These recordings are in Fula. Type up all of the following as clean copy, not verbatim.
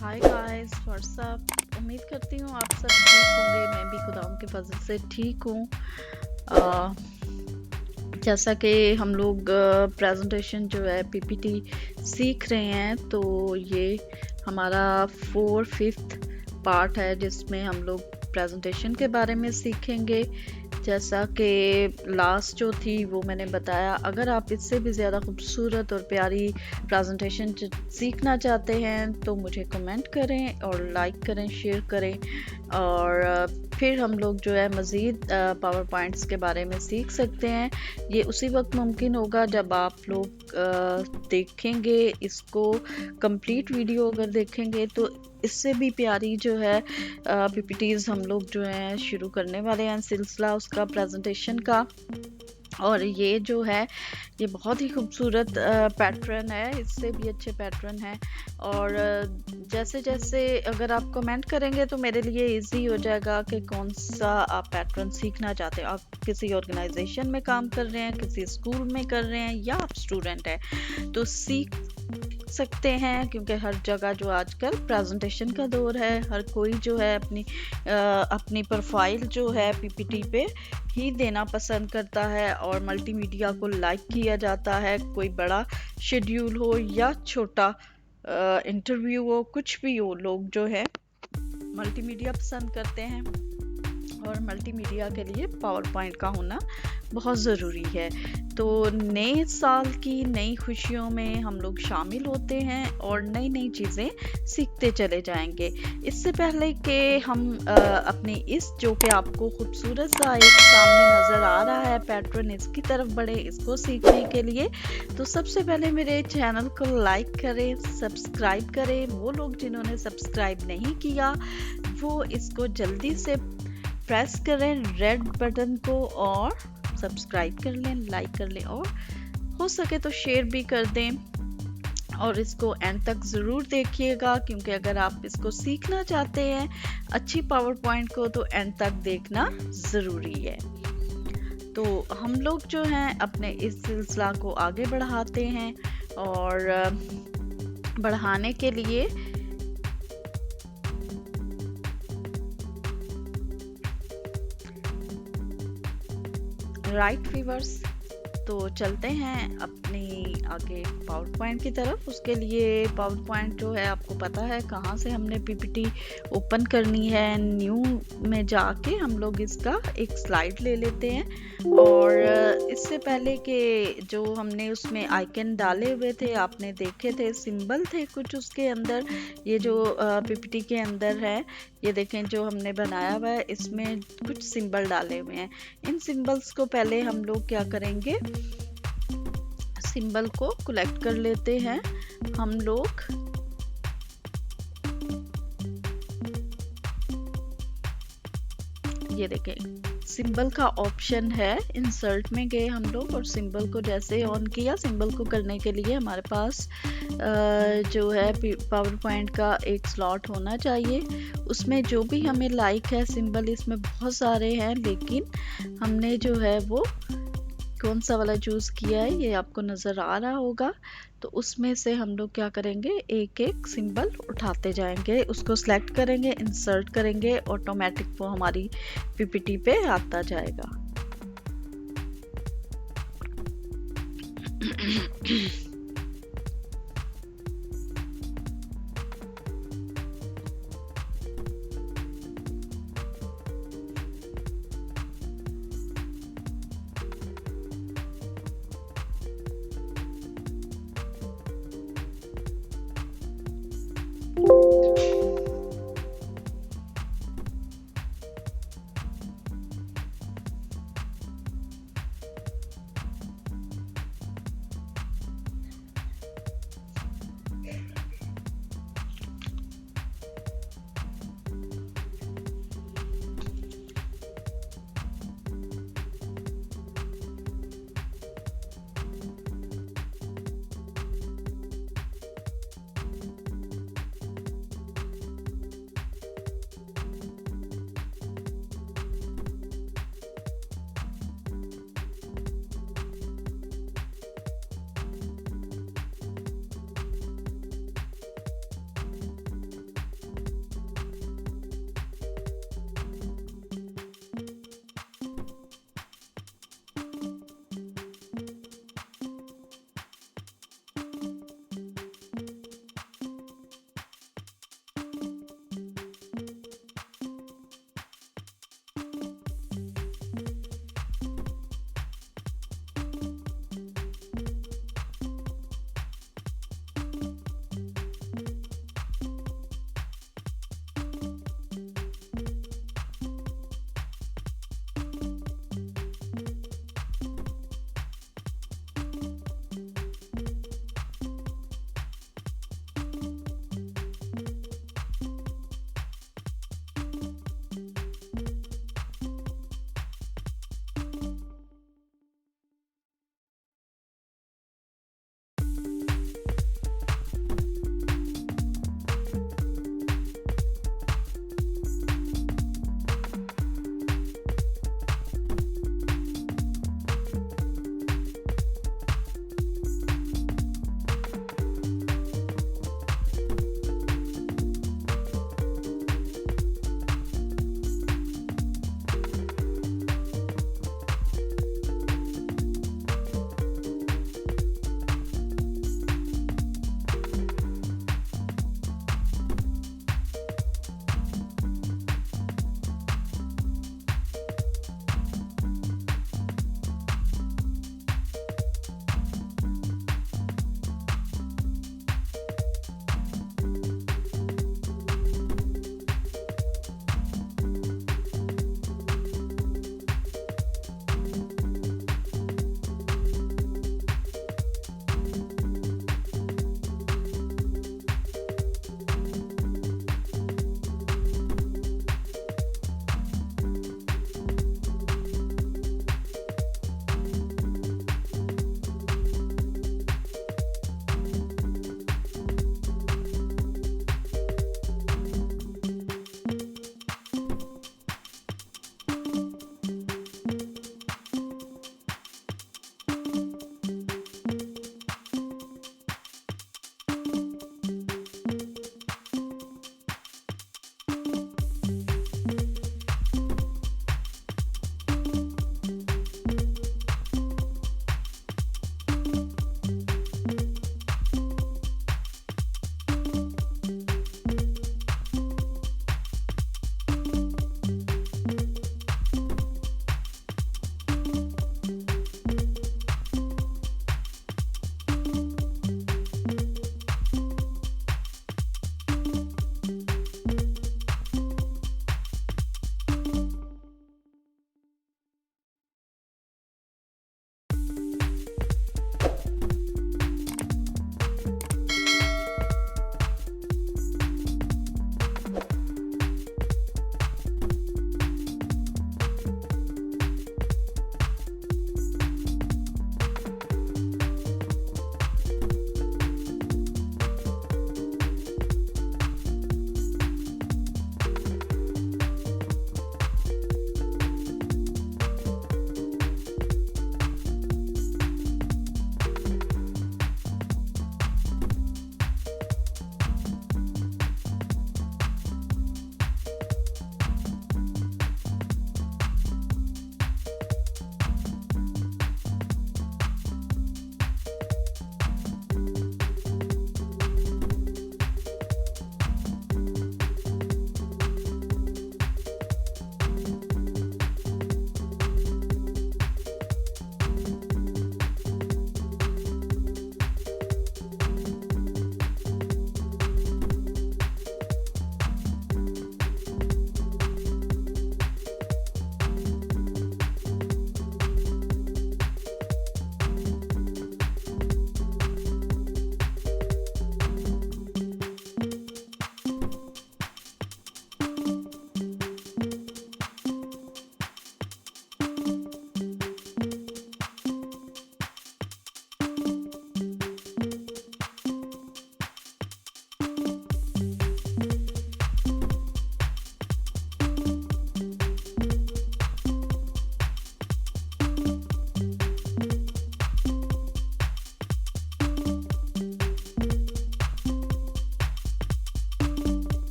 Hi guys, WhatsApp. उम्मीद करती हूँ आप सब ठीक होंगे। मैं भी खुदा के फजल से ठीक हूँ। अ, जैसा कि हम लोग प्रेजेंटेशन जो है पीपीटी सीख रहे हैं, तो ये हमारा 4th पार्ट है जिसमें हम लोग प्रेजेंटेशन के बारे में सीखेंगे। जैसा कि लास्ट जो थी वो मैंने बताया, अगर आप इससे भी ज़्यादा खूबसूरत और प्यारी प्रेजेंटेशन सीखना चाहते हैं तो मुझे कमेंट करें और लाइक करें, शेयर करें। और फिर हम लोग जो है मज़ीद पावर पॉइंट्स के बारे में सीख सकते हैं। ये उसी वक्त मुमकिन होगा जब आप लोग देखेंगे इसको। कंप्लीट वीडियो अगर देखेंगे तो इससे भी प्यारी जो है पीपीटीज हम लोग जो है शुरू करने वाले हैं सिलसिला उसका प्रेजेंटेशन का। और ये जो है ये बहुत ही खूबसूरत पैटर्न है, इससे भी अच्छे पैटर्न है। और जैसे जैसे अगर आप कमेंट करेंगे तो मेरे लिए इजी हो जाएगा कि कौन सा आप पैटर्न सीखना चाहते हैं। आप किसी ऑर्गेनाइजेशन में काम कर रहे हैं, किसी स्कूल में कर रहे हैं, या आप स्टूडेंट हैं तो सीख सकते हैं, क्योंकि हर जगह जो आजकल प्रेजेंटेशन का दौर है, हर कोई जो है अपनी प्रोफाइल जो है पीपीटी पे ही देना पसंद करता है और मल्टीमीडिया को लाइक किया जाता है। कोई बड़ा शेड्यूल हो या छोटा इंटरव्यू हो, कुछ भी हो, लोग जो है मल्टीमीडिया पसंद करते हैं। और मल्टीमीडिया के लिए पावर पॉइंट का होना बहुत ज़रूरी है। तो नए साल की नई खुशियों में हम लोग शामिल होते हैं और नई नई चीज़ें सीखते चले जाएंगे। इससे पहले कि हम अपनी इस जो कि आपको खूबसूरत सा एक सामने नज़र आ रहा है पैटर्न, इसकी तरफ बढ़े इसको सीखने के लिए, तो सबसे पहले मेरे चैनल को लाइक करें, सब्सक्राइब करें। वो लोग जिन्होंने सब्सक्राइब नहीं किया वो इसको जल्दी से प्रेस करें रेड बटन को और सब्सक्राइब कर लें, लाइक कर लें और हो सके तो शेयर भी कर दें। और इसको एंड तक ज़रूर देखिएगा, क्योंकि अगर आप इसको सीखना चाहते हैं अच्छी पावर पॉइंट को तो एंड तक देखना ज़रूरी है। तो हम लोग जो हैं अपने इस सिलसिला को आगे बढ़ाते हैं और बढ़ाने के लिए राइट व्यूअर्स, तो चलते हैं अपनी आगे पावर पॉइंट की तरफ। उसके लिए पावर पॉइंट जो है आपको पता है कहाँ से हमने पीपीटी ओपन करनी है। न्यू में जाके हम लोग इसका एक स्लाइड ले लेते हैं। और इससे पहले कि जो हमने उसमें आइकन डाले हुए थे, आपने देखे थे, सिंबल थे कुछ उसके अंदर। ये जो पीपीटी के अंदर है, ये देखें जो हमने बनाया हुआ है, इसमें कुछ सिंबल डाले हुए हैं। इन सिंबल्स को पहले हम लोग क्या करेंगे, सिंबल को कलेक्ट कर लेते हैं हम लोग। ये देखें सिंबल का ऑप्शन है, इंसर्ट में गए हम लोग और सिंबल को जैसे ऑन किया। सिंबल को करने के लिए हमारे पास जो है पावर पॉइंट का एक स्लॉट होना चाहिए। उसमें जो भी हमें लाइक है सिंबल, इसमें बहुत सारे हैं लेकिन हमने जो है वो कौन सा वाला चूज़ किया है ये आपको नज़र आ रहा होगा। तो उसमें से हम लोग क्या करेंगे, एक एक सिंबल उठाते जाएंगे, उसको सिलेक्ट करेंगे, इंसर्ट करेंगे, ऑटोमेटिक वो हमारी पीपीटी पे आता जाएगा।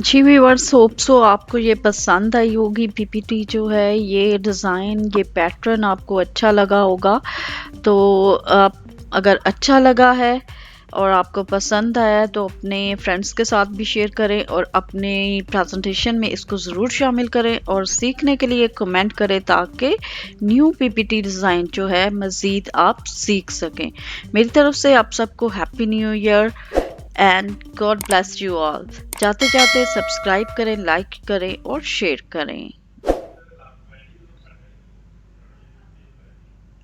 जी व्यूअर्स, होप सो आपको ये पसंद आई होगी पीपीटी जो है, ये डिज़ाइन, ये पैटर्न आपको अच्छा लगा होगा। तो आप अगर अच्छा लगा है और आपको पसंद आया है तो अपने फ्रेंड्स के साथ भी शेयर करें और अपने प्रेजेंटेशन में इसको ज़रूर शामिल करें और सीखने के लिए कमेंट करें ताकि न्यू पीपीटी डिज़ाइन जो है मज़ीद आप सीख सकें। मेरी तरफ से आप सबको happy new year and God bless you all. जाते जाते सब्सक्राइब करें, लाइक करें और शेयर करें।